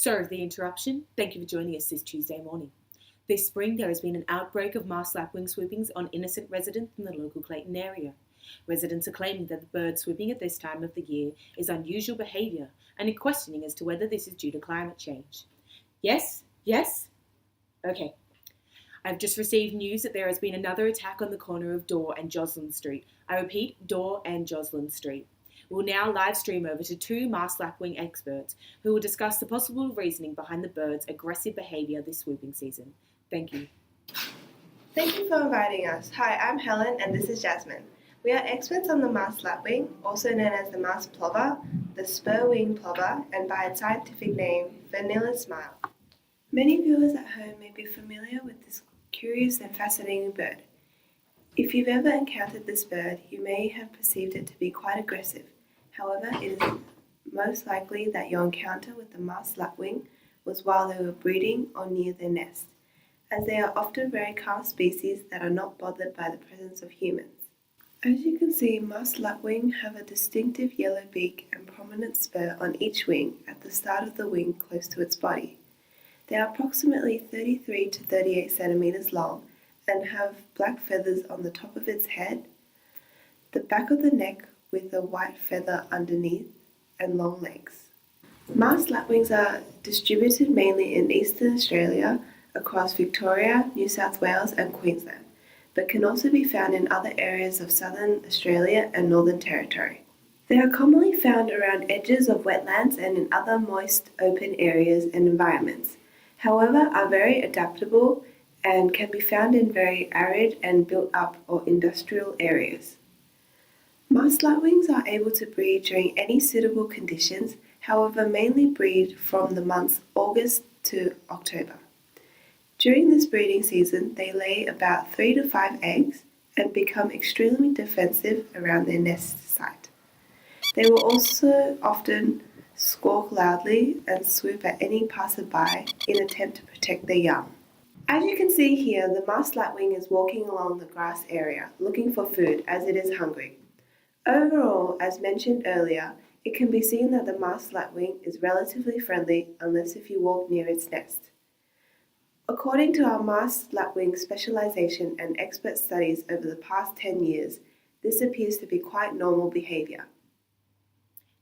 Sorry for the interruption. Thank you for joining us this Tuesday morning. This spring, there has been an outbreak of mass lapwing swoopings on innocent residents in the local Clayton area. Residents are claiming that the bird swooping at this time of the year is unusual behaviour and are questioning as to whether this is due to climate change. Yes? Yes? Okay. I've just received news that there has been another attack on the corner of Dorr and Joslin Street. I repeat, Dorr and Joslin Street. We'll now live stream over to two mass lapwing experts who will discuss the possible reasoning behind the bird's aggressive behaviour this swooping season. Thank you. Thank you for inviting us. Hi, I'm Helen and this is Jasmine. We are experts on the masked lapwing, also known as the masked plover, the spur-winged plover, and by its scientific name, vanilla smile. Many viewers at home may be familiar with this curious and fascinating bird. If you've ever encountered this bird, you may have perceived it to be quite aggressive. However, it is most likely that your encounter with the masked lapwing was while they were breeding or near their nest, as they are often very calm species that are not bothered by the presence of humans. As you can see, masked lapwing have a distinctive yellow beak and prominent spur on each wing at the start of the wing close to its body. They are approximately 33 to 38 centimeters long and have black feathers on the top of its head, the back of the neck with a white feather underneath, and long legs. Masked lapwings are distributed mainly in eastern Australia, across Victoria, New South Wales and Queensland, but can also be found in other areas of southern Australia and Northern Territory. They are commonly found around edges of wetlands and in other moist open areas and environments, however are very adaptable and can be found in very arid and built-up or industrial areas. Masked lapwings are able to breed during any suitable conditions, however mainly breed from the months August to October. During this breeding season, they lay about 3 to 5 eggs and become extremely defensive around their nest site. They will also often squawk loudly and swoop at any passerby in an attempt to protect their young. As you can see here, the masked lapwing is walking along the grass area looking for food as it is hungry. Overall, as mentioned earlier, it can be seen that the masked lapwing is relatively friendly unless if you walk near its nest. According to our masked lapwing specialization and expert studies over the past 10 years, this appears to be quite normal behavior.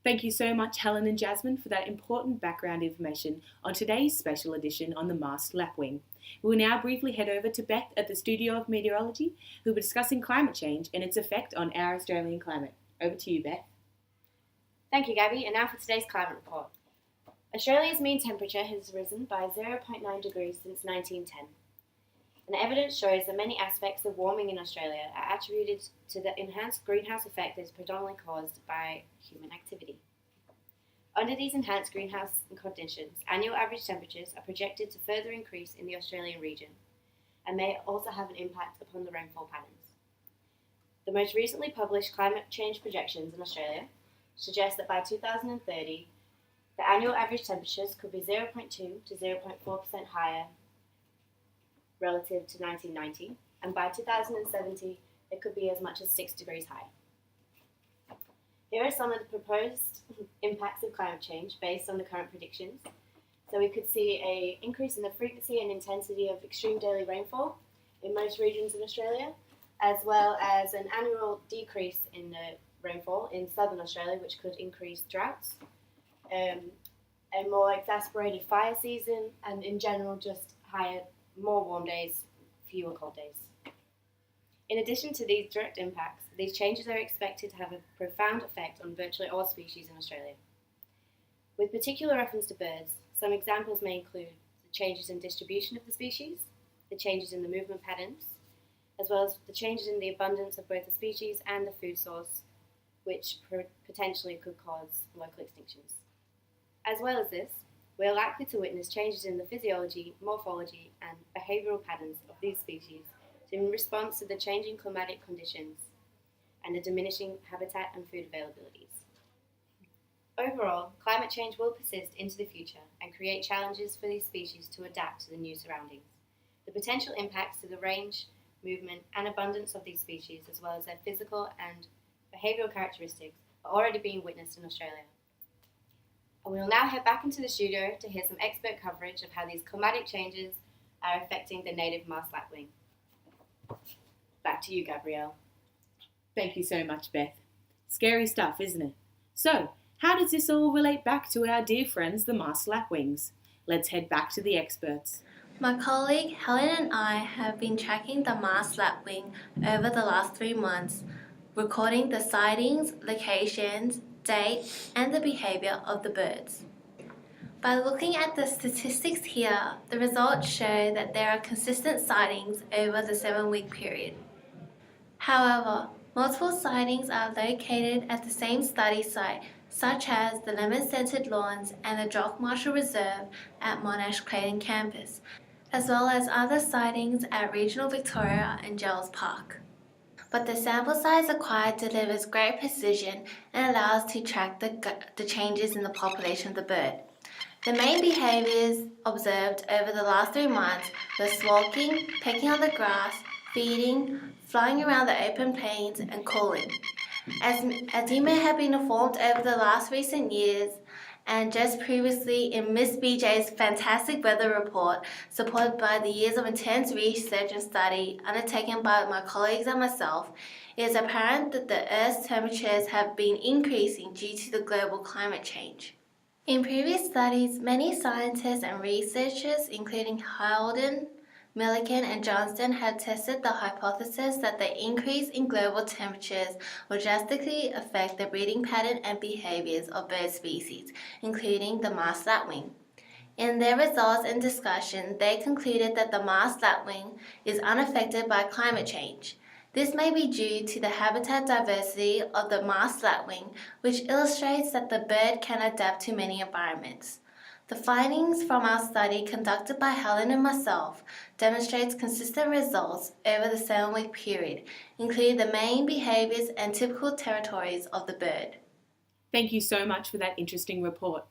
Thank you so much, Helen and Jasmine, for that important background information on today's special edition on the masked lapwing. We will now briefly head over to Beth at the Studio of Meteorology, who will be discussing climate change and its effect on our Australian climate. Over to you, Beth. Thank you, Gabby, and now for today's climate report. Australia's mean temperature has risen by 0.9 degrees since 1910. And evidence shows that many aspects of warming in Australia are attributed to the enhanced greenhouse effect that is predominantly caused by human activity. Under these enhanced greenhouse conditions, annual average temperatures are projected to further increase in the Australian region and may also have an impact upon the rainfall patterns. The most recently published climate change projections in Australia suggest that by 2030, the annual average temperatures could be 0.2 to 0.4% higher relative to 1990, and by 2070, it could be as much as 6 degrees higher. Here are some of the proposed impacts of climate change based on the current predictions. So we could see an increase in the frequency and intensity of extreme daily rainfall in most regions in Australia, as well as an annual decrease in the rainfall in southern Australia, which could increase droughts, a more exasperated fire season, and in general just more warm days, fewer cold days. In addition to these direct impacts, these changes are expected to have a profound effect on virtually all species in Australia. With particular reference to birds, some examples may include the changes in distribution of the species, the changes in the movement patterns, as well as the changes in the abundance of both the species and the food source, which potentially could cause local extinctions. As well as this, we are likely to witness changes in the physiology, morphology, and behavioural patterns of these species in response to the changing climatic conditions and the diminishing habitat and food availabilities. Overall, climate change will persist into the future and create challenges for these species to adapt to the new surroundings. The potential impacts to the range, movement, and abundance of these species, as well as their physical and behavioural characteristics, are already being witnessed in Australia. And we will now head back into the studio to hear some expert coverage of how these climatic changes are affecting the native marsh lapwing. Back to you, Gabrielle. Thank you so much, Beth. Scary stuff, isn't it? So, how does this all relate back to our dear friends, the marsh lapwings? Let's head back to the experts. My colleague Helen and I have been tracking the marsh lapwing over the last 3 months, recording the sightings, locations, date, and the behaviour of the birds. By looking at the statistics here, the results show that there are consistent sightings over the 7-week period. However, multiple sightings are located at the same study site, such as the lemon-scented lawns and the Jock Marshall Reserve at Monash Clayton campus, as well as other sightings at Regional Victoria and Gels Park. But the sample size acquired delivers great precision and allows to track the changes in the population of the bird. The main behaviours observed over the last 3 months were squawking, pecking on the grass, feeding, flying around the open plains, and calling. As you may have been informed over the last recent years, and just previously in Miss BJ's fantastic weather report, supported by the years of intense research and study undertaken by my colleagues and myself, it is apparent that the Earth's temperatures have been increasing due to the global climate change. In previous studies, many scientists and researchers, including Holden, Millikan and Johnston, have tested the hypothesis that the increase in global temperatures will drastically affect the breeding pattern and behaviours of bird species, including the marsh lapwing. In their results and discussion, they concluded that the marsh lapwing is unaffected by climate change. This may be due to the habitat diversity of the marsh lapwing, which illustrates that the bird can adapt to many environments. The findings from our study conducted by Helen and myself demonstrates consistent results over the 7-week period, including the main behaviours and typical territories of the bird. Thank you so much for that interesting report.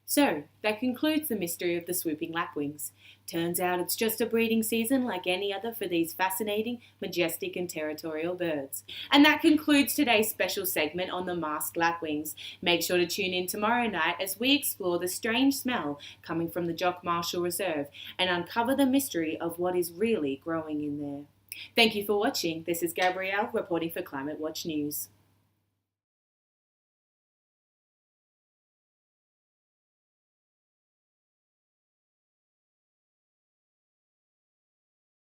So, that concludes the mystery of the swooping lapwings. Turns out it's just a breeding season like any other for these fascinating, majestic and territorial birds. And that concludes today's special segment on the masked lapwings. Make sure to tune in tomorrow night as we explore the strange smell coming from the Jock Marshall Reserve and uncover the mystery of what is really growing in there. Thank you for watching. This is Gabrielle reporting for Climate Watch News.